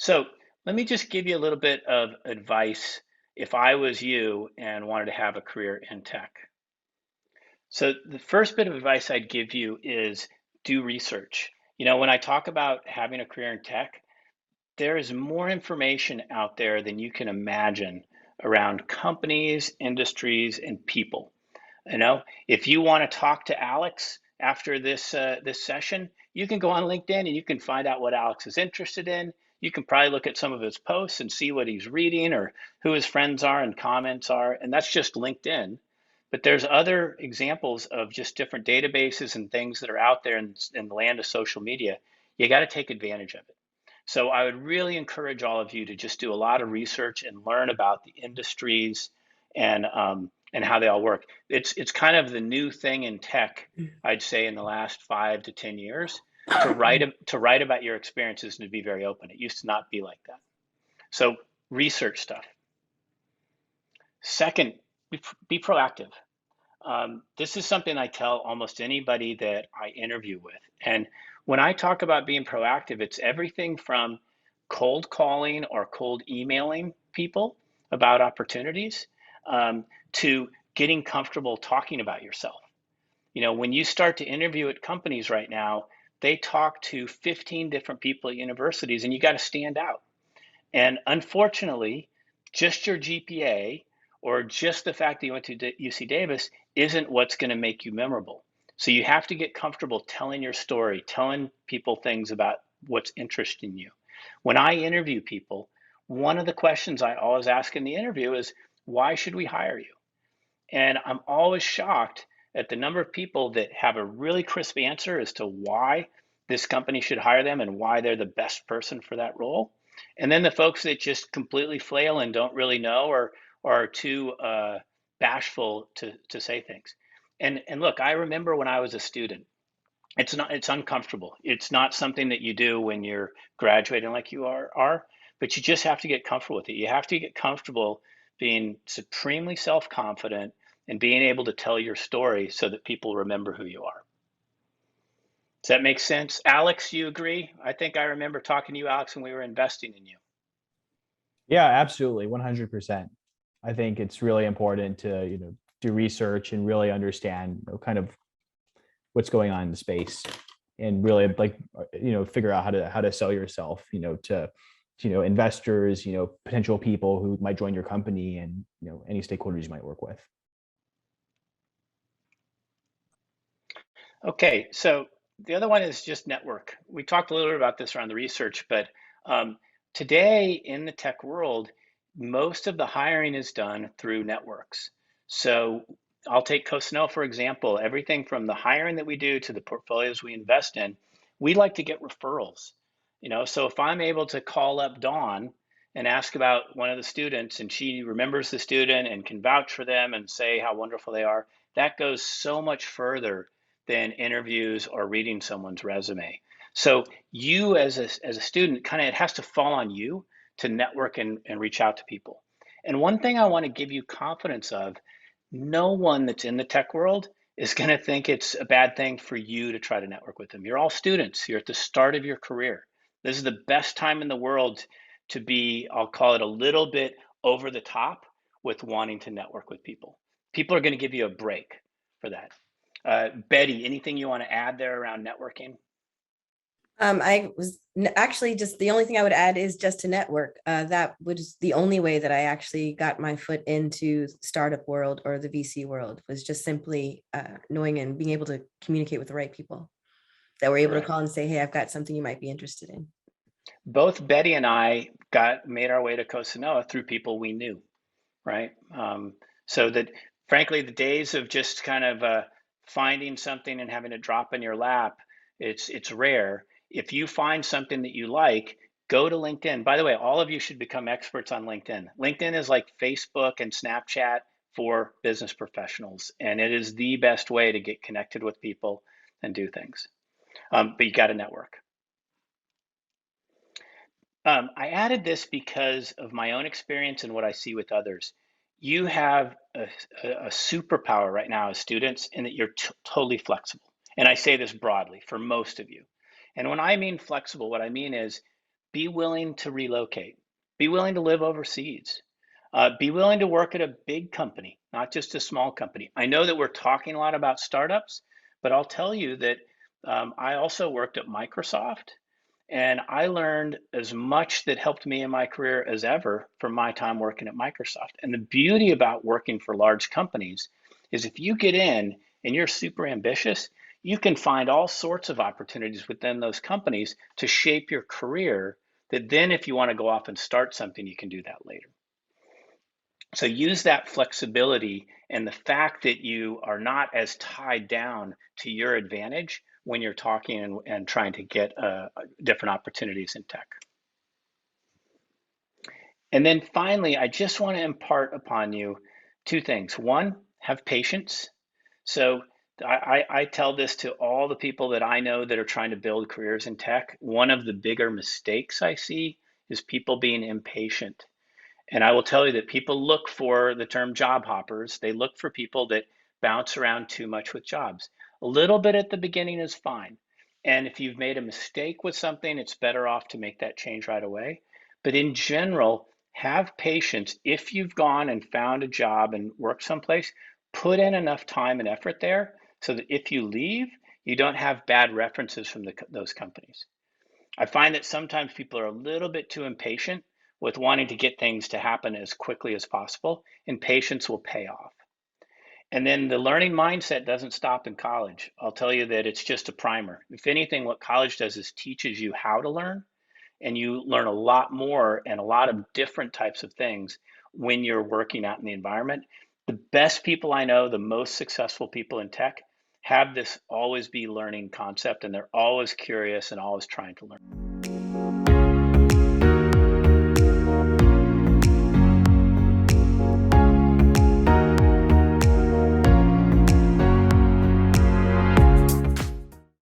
So let me just give you a little bit of advice if I was you and wanted to have a career in tech. So the first bit of advice I'd give you is do research. When I talk about having a career in tech, there is more information out there than you can imagine around companies, industries, and people. If you want to talk to Alex after this session, you can go on LinkedIn and you can find out what Alex is interested in. You can probably look at some of his posts and see what he's reading or who his friends are and comments are, and that's just LinkedIn. But there's other examples of just different databases and things that are out there in the land of social media. You got to take advantage of it. So I would really encourage all of you to just do a lot of research and learn about the industries and how they all work. It's kind of the new thing in tech, I'd say, in the last 5 to 10 years, to write about your experiences and to be very open. It used to not be like that. So research stuff. Second, be proactive. This is something I tell almost anybody that I interview with. And when I talk about being proactive, it's everything from cold calling or cold emailing people about opportunities to getting comfortable talking about yourself. When you start to interview at companies right now, they talk to 15 different people at universities and you got to stand out. And unfortunately, just your GPA or just the fact that you went to UC Davis isn't what's going to make you memorable. So you have to get comfortable telling your story, telling people things about what's interesting you. When I interview people, one of the questions I always ask in the interview is, why should we hire you? And I'm always shocked at the number of people that have a really crisp answer as to why this company should hire them and why they're the best person for that role. And then the folks that just completely flail and don't really know or are too bashful to say things. And look, I remember when I was a student, it's uncomfortable. It's not something that you do when you're graduating like you are, but you just have to get comfortable with it. You have to get comfortable being supremely self-confident and being able to tell your story so that people remember who you are. Does that make sense? Alex, you agree? I think I remember talking to you, Alex, when we were investing in you. Yeah, absolutely, 100%. I think it's really important to do research and really understand kind of what's going on in the space, and really figure out how to sell yourself to investors, potential people who might join your company, and any stakeholders you might work with. Okay, so the other one is just network. We talked a little bit about this around the research, but today in the tech world, most of the hiring is done through networks. So I'll take Cosino, for example. Everything from the hiring that we do to the portfolios we invest in, we like to get referrals. So if I'm able to call up Dawn and ask about one of the students and she remembers the student and can vouch for them and say how wonderful they are, that goes so much further than interviews or reading someone's resume. So you as a student, kind of it has to fall on you to network and reach out to people. And one thing I want to give you confidence of, no one that's in the tech world is going to think it's a bad thing for you to try to network with them. You're all students. You're at the start of your career. This is the best time in the world to be, I'll call it a little bit over the top with wanting to network with people. People are going to give you a break for that. Bettye, anything you want to add there around networking? I was actually just the only thing I would add is just to network. That was the only way that I actually got my foot into startup world or the VC world, was just simply knowing and being able to communicate with the right people that were able to call and say, hey, I've got something you might be interested in. Both Bettye and I made our way to Cosinoa through people we knew, right? So that frankly, the days of just kind of finding something and having it drop in your lap, it's rare. If you find something that you like, go to LinkedIn. By the way, all of you should become experts on LinkedIn. LinkedIn is like Facebook and Snapchat for business professionals, and it is the best way to get connected with people and do things. But you got to network. I added this because of my own experience and what I see with others. You have a superpower right now as students in that you're totally flexible. And I say this broadly for most of you. And when I mean flexible, what I mean is be willing to relocate, be willing to live overseas, be willing to work at a big company, not just a small company. I know that we're talking a lot about startups, but I'll tell you that I also worked at Microsoft, and I learned as much that helped me in my career as ever from my time working at Microsoft. And the beauty about working for large companies is if you get in and you're super ambitious, you can find all sorts of opportunities within those companies to shape your career that then if you want to go off and start something, you can do that later. So use that flexibility and the fact that you are not as tied down to your advantage when you're talking and trying to get different opportunities in tech. And then finally, I just want to impart upon you two things. One, have patience. So I tell this to all the people that I know that are trying to build careers in tech. One of the bigger mistakes I see is people being impatient. And I will tell you that people look for the term job hoppers. They look for people that bounce around too much with jobs. A little bit at the beginning is fine. And if you've made a mistake with something, it's better off to make that change right away. But in general, have patience. If you've gone and found a job and worked someplace, put in enough time and effort there so that if you leave, you don't have bad references from those companies. I find that sometimes people are a little bit too impatient with wanting to get things to happen as quickly as possible, and patience will pay off. And then the learning mindset doesn't stop in college. I'll tell you that it's just a primer. If anything, what college does is teaches you how to learn, and you learn a lot more and a lot of different types of things when you're working out in the environment. The best people I know, the most successful people in tech, have this always be learning concept, and they're always curious and always trying to learn.